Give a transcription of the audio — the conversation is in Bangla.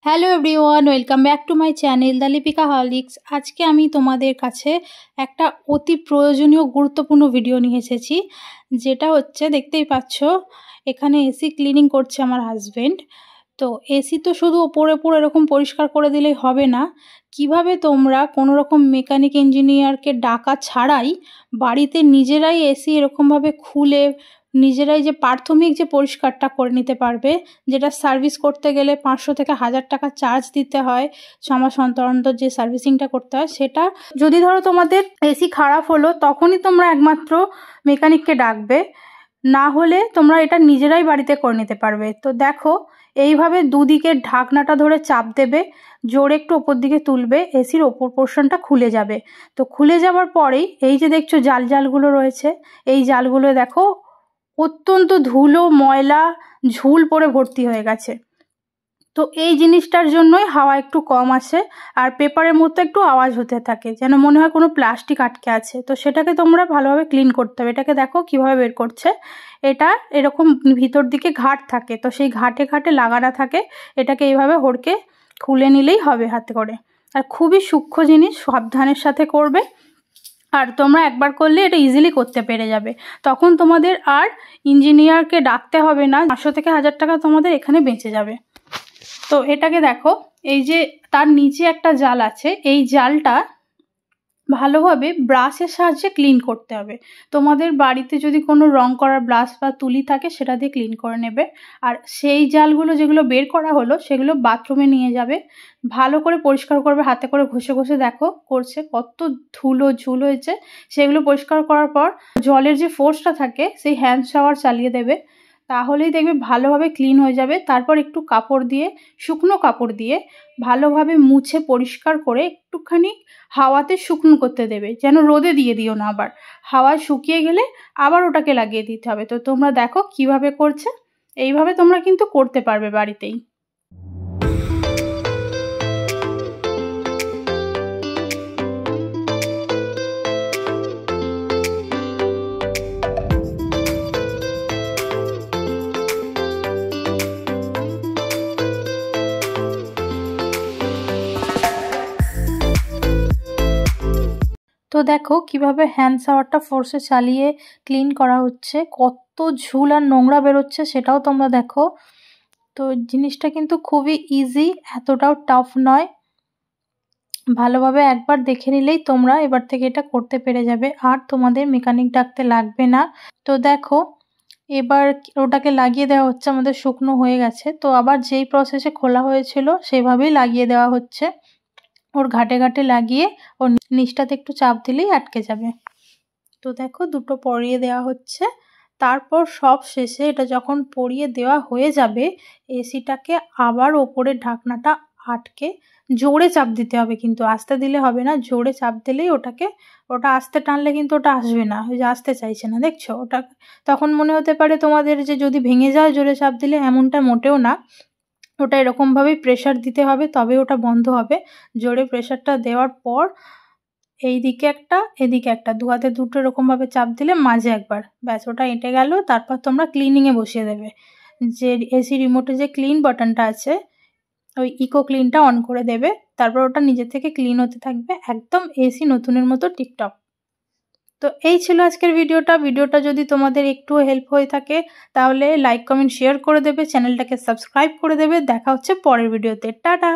Hello everyone, welcome back to my channel the Lipika Horlicks. আজকে আমি তোমাদের কাছে একটা অতি প্রয়োজনীয় গুরুত্বপূর্ণ ভিডিও নিয়ে এসেছি, যেটা হচ্ছে দেখতেই পাচ্ছ এখানে এসি ক্লিনিং করছে আমার হাজব্যান্ড। তো এসি তো শুধু ওপরে ওপরে এরকম পরিষ্কার করে দিলেই হবে না, কিভাবে তোমরা কোনো রকম মেকানিক ইঞ্জিনিয়ারকে ডাকা ছাড়াই বাড়িতে নিজেরাই এসি এরকমভাবে খুলে নিজেরাই যে প্রাথমিক যে পরিষ্কারটা করে নিতে পারবে, যেটা সার্ভিস করতে গেলে 500 থেকে 1000 টাকা চার্জ দিতে হয়, 6 মাস অন্তর অন্তর যে সার্ভিসিংটা করতে হয়, সেটা যদি ধরো তোমাদের এসি খারাপ হলো তখনই তোমরা একমাত্র মেকানিককে ডাকবে, না হলে তোমরা এটা নিজেরাই বাড়িতে করে নিতে পারবে। তো দেখো, এইভাবে দুদিকে ঢাকনাটা ধরে চাপ দেবে, জোরে একটু ওপর দিকে তুলবে, এসির ওপর পোর্শনটা খুলে যাবে। তো খুলে যাওয়ার পরেই এই যে দেখছো জাল জালগুলো রয়েছে, এই জালগুলো দেখো অত্যন্ত ধুলো ময়লা ঝুল পড়ে ভর্তি হয়ে গেছে। তো এই জিনিসটার জন্যই হাওয়া একটু কম আসে আর পেপারের মতো একটু আওয়াজ হতে থাকে, যেন মনে হয় কোনো প্লাস্টিক আটকে আছে। তো সেটাকে তোমরা ভালোভাবে ক্লিন করতে হবে। এটাকে দেখো কিভাবে বের করছে, এটা এরকম ভিতর দিকে ঘাট থাকে, তো সেই ঘাটে ঘাটে লাগানো থাকে, এটাকে এইভাবে হড়কে খুলে নিলেই হবে হাতে করে। আর খুবই সূক্ষ্ম জিনিস, সাবধানের সাথে করবে, আর তোমরা একবার করলে এটা ইজিলি করতে পেরে যাবে। তখন তোমাদের আর ইঞ্জিনিয়ারকে ডাকতে হবে না, 500 থেকে 1000 টাকা তোমাদের এখানে বেঁচে যাবে। তো এটাকে দেখো, এই যে তার নিচে একটা জাল আছে, এই জালটা ভালোভাবে ব্রাশের সাহায্যে ক্লিন করতে হবে। তোমাদের বাড়িতে যদি কোনো রং করার ব্রাশ বা তুলি থাকে সেটা দিয়ে ক্লিন করে নেবে। আর সেই জালগুলো যেগুলো বের করা হলো সেগুলো বাথরুমে নিয়ে যাবে, ভালো করে পরিষ্কার করবে, হাতে করে ঘষে ঘষে দেখো করছে কত ধুলো ঝুল হয়েছে। সেগুলো পরিষ্কার করার পর জলের যে ফোর্সটা থাকে সেই হ্যান্ড শাওয়ার চালিয়ে দেবে, তাহলেই দেখবে ভালোভাবে ক্লিন হয়ে যাবে। তারপর একটু কাপড় দিয়ে, শুকনো কাপড় দিয়ে ভালোভাবে মুছে পরিষ্কার করে একটুখানি হাওয়াতে শুকনো করতে দেবে, যেন রোদে দিয়ে দিও না, আবার হাওয়ায় শুকিয়ে গেলে আবার ওটাকে লাগিয়ে দিতে হবে। তো তোমরা দেখো কিভাবে করছে, এইভাবে তোমরা কিন্তু করতে পারবে বাড়িতেই। তো দেখো কিভাবে হ্যান্ড শাওয়ারটা ফোর্সে চালিয়ে ক্লিন করা হচ্ছে, কত ঝুল আর নোংরা বেরোচ্ছে সেটাও তোমরা দেখো। তো জিনিসটা কিন্তু খুবই ইজি, এতটাও টাফ নয়। ভালোভাবে একবার দেখে নিলেই তোমরা এবার থেকে এটা করতে পেরে যাবে, আর তোমাদের মেকানিক ডাকতে লাগবে না। তো দেখো এবার ওটাকে লাগিয়ে দেওয়া হচ্ছে, আমাদের শুকনো হয়ে গেছে। তো আবার যেই প্রসেসে খোলা হয়েছিল সেভাবেই লাগিয়ে দেওয়া হচ্ছে, ওর ঘাটে ঘাটে লাগিয়ে ওর নিচটাতে একটু চাপ দিলেই আটকে যাবে। তো দেখো দুটো পরিয়ে দেওয়া হচ্ছে। তারপর সব শেষে এটা যখন পরিয়ে দেওয়া হয়ে যাবে, এসিটাকে আবার ওপরের ঢাকনাটা আটকে জোরে চাপ দিতে হবে, কিন্তু আস্তে দিলে হবে না, জোরে চাপ দিলেই ওটা আস্তে টানলে কিন্তু ওটা আসবে না, ওই যে আসতে চাইছে না, দেখছো ওটা। তখন মনে হতে পারে তোমাদের যে যদি ভেঙে যায় জোরে চাপ দিলে, এমনটা মোটেও না। ওটা এরকমভাবেই প্রেশার দিতে হবে, তবে ওটা বন্ধ হবে। জোরে প্রেশারটা দেওয়ার পর এই দিকে একটা এদিকে একটা, দু হাতে দুটো এরকমভাবে চাপ দিলে মাঝে একবার, ব্যাস ওটা এঁটে গেল। তারপর তোমরা ক্লিনিংয়ে বসিয়ে দেবে, যে এসি রিমোটে যে ক্লিন বাটনটা আছে ওই ইকো ক্লিনটা অন করে দেবে, তারপর ওটা নিজে থেকে ক্লিন হতে থাকবে, একদম এসি নতুনের মতো টিপটপ। তো এই ছিল আজকের ভিডিওটা যদি তোমাদের একটু হেল্প হয়ে থাকে তাহলে লাইক কমেন্ট শেয়ার করে দেবে, চ্যানেলটাকে সাবস্ক্রাইব করে দেবে। দেখা হচ্ছে পরের ভিডিওতে, টাটা।